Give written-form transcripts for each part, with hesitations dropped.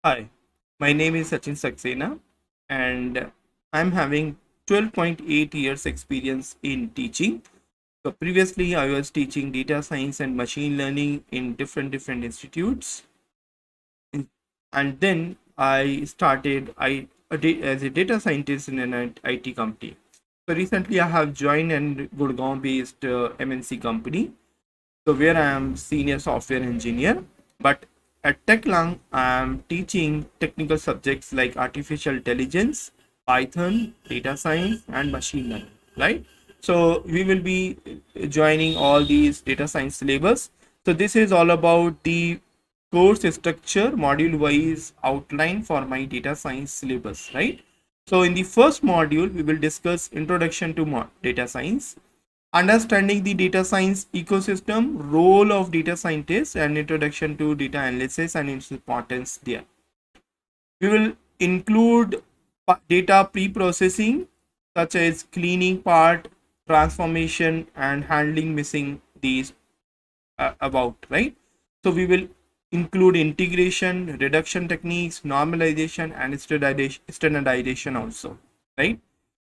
Hi, my name is Sachin Saxena and I'm having 12.8 years experience in teaching. So previously I was teaching data science and machine learning in different institutes. And then I started as a data scientist in an IT company. So recently I have joined a Gurgaon based MNC company, so where I am senior software engineer, but at TechLang I am teaching technical subjects like artificial intelligence, Python, data science, and machine learning. Right. So we will be joining all these data science syllabus. So this is all about the course structure, module wise outline for my data science syllabus. Right. So in the first module we will discuss introduction to data science, understanding the data science ecosystem, role of data scientists, and introduction to data analysis and its importance there. We will include data pre-processing such as cleaning part, transformation, and handling missing these about, right? So we will include integration, reduction techniques, normalization, and standardization also, right?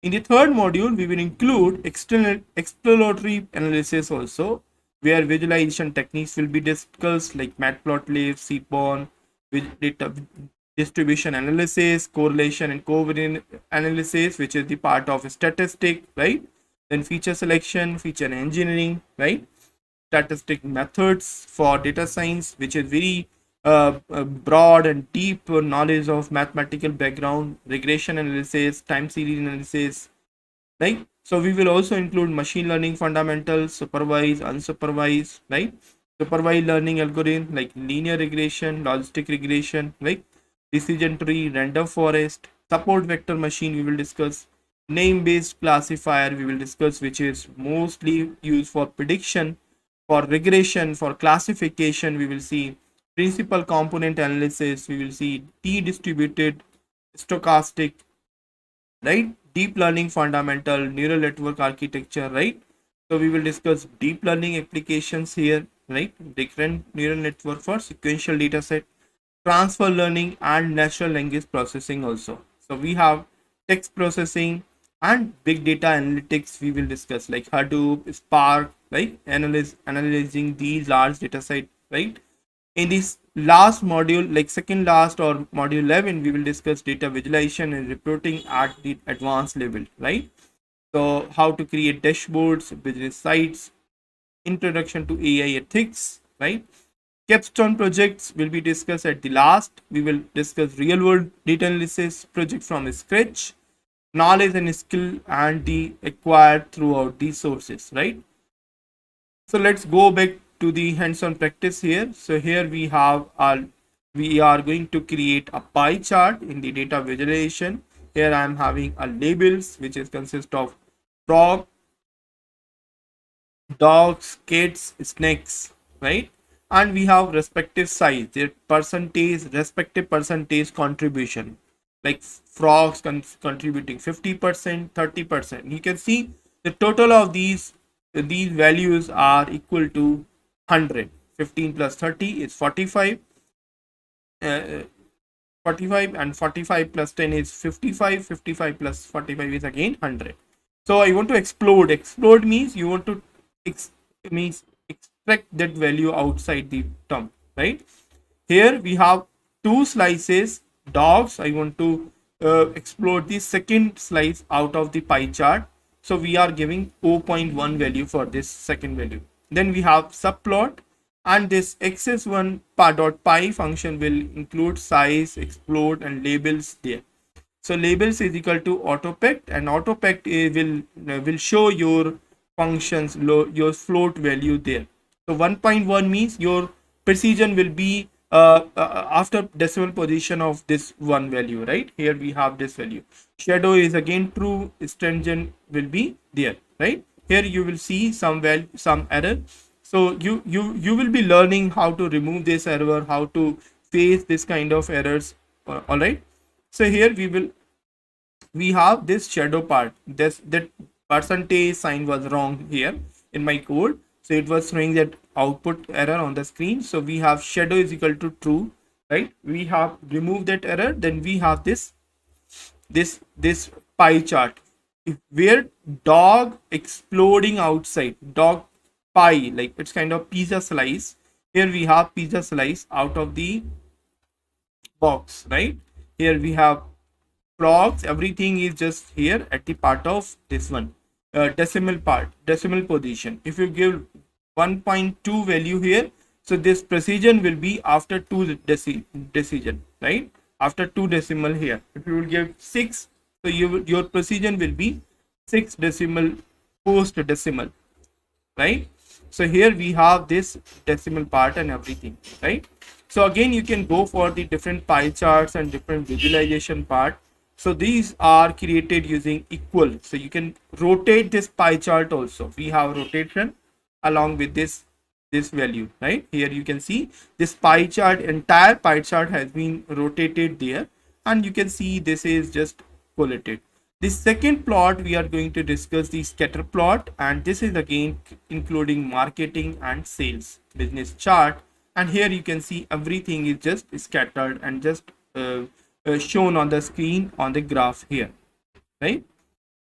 In the third module, we will include external exploratory analysis also, where visualization techniques will be discussed like Matplotlib, Seaborn, with data distribution analysis, correlation and covariance analysis, which is the part of statistic, right? Then feature selection, feature engineering, right? Statistic methods for data science, which is very broad and deep knowledge of mathematical background, regression analysis, time series analysis, right? So we will also include machine learning fundamentals, supervised, unsupervised, right? Supervised learning algorithm like linear regression, logistic regression, like decision tree, random forest, support vector machine we will discuss, name based classifier we will discuss, which is mostly used for prediction, for regression, for classification we will see principal component analysis, we will see t distributed stochastic, right? Deep learning fundamental, neural network architecture, right? So we will discuss deep learning applications here, right? Different neural network for sequential data set, transfer learning, and natural language processing also. So we have text processing and big data analytics we will discuss like Hadoop, Spark, right? Analyzing these large data set, right? In this last module, like second last or module 11, we will discuss data visualization and reporting at the advanced level, right? So how to create dashboards, business sites, introduction to AI ethics, right? Capstone projects will be discussed at the last. We will discuss real world data analysis project from scratch, knowledge and skill and the acquired throughout these sources, right? So let's go back to the hands-on practice here. So here we are going to create a pie chart in the data visualization. Here I am having a labels which is consist of frog, dogs, kids, snakes, right? And we have respective size, their percentage, respective percentage contribution. Like frogs contributing 50%, 30%. You can see the total of these values are equal to 100. 15 plus 30 is 45. Uh, 45 and 45 plus 10 is 55. 55 plus 45 is again 100. So I want to explode means you want to ex- means extract that value outside the term, right? Here we have two slices dogs. I want to explode the second slice out of the pie chart, so we are giving 0.1 value for this second value. Then we have subplot, and this xs1 dot pi function will include size, explode, and labels there. So labels is equal to autopact, and autopact will show your functions, your float value there. So 1.1 means your precision will be after decimal position of this one value, right? Here we have this value. Shadow is again true, stringent will be there, right? Here you will see some error. So you will be learning how to remove this error, how to face this kind of errors. All right. So here we have this shadow part. This that percentage sign was wrong here in my code, so it was showing that output error on the screen. So we have shadow is equal to true, right? We have removed that error. Then we have this pie chart where dog exploding outside, dog pie, like it's kind of pizza slice. Here we have pizza slice out of the box, right? Here we have frogs, everything is just here at the part of this one, decimal part, decimal position. If you give 1.2 value here, so this precision will be after two decision, right? After two decimal here. If you will give 6, so your precision will be 6 decimal post decimal, right? So here we have this decimal part and everything, right? So again, you can go for the different pie charts and different visualization part. So these are created using equal. So you can rotate this pie chart also. We have rotation along with this value, right? Here you can see this pie chart, entire pie chart has been rotated there, and you can see this is just collated. The second plot we are going to discuss the scatter plot, and this is again including marketing and sales business chart. And here you can see everything is just scattered and just shown on the screen on the graph here, right?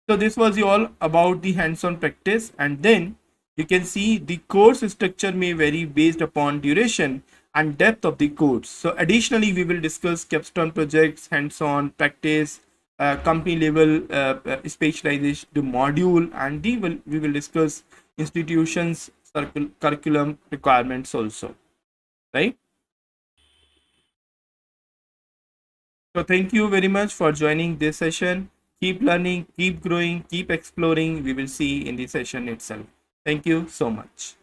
So this was all about the hands-on practice, and then you can see the course structure may vary based upon duration and depth of the course. So additionally, we will discuss capstone projects, hands-on practice, company level specialization, the module, and we will discuss institutions curriculum requirements also, right? So thank you very much for joining this session. Keep learning, keep growing, keep exploring. We will see in the session itself. Thank you so much.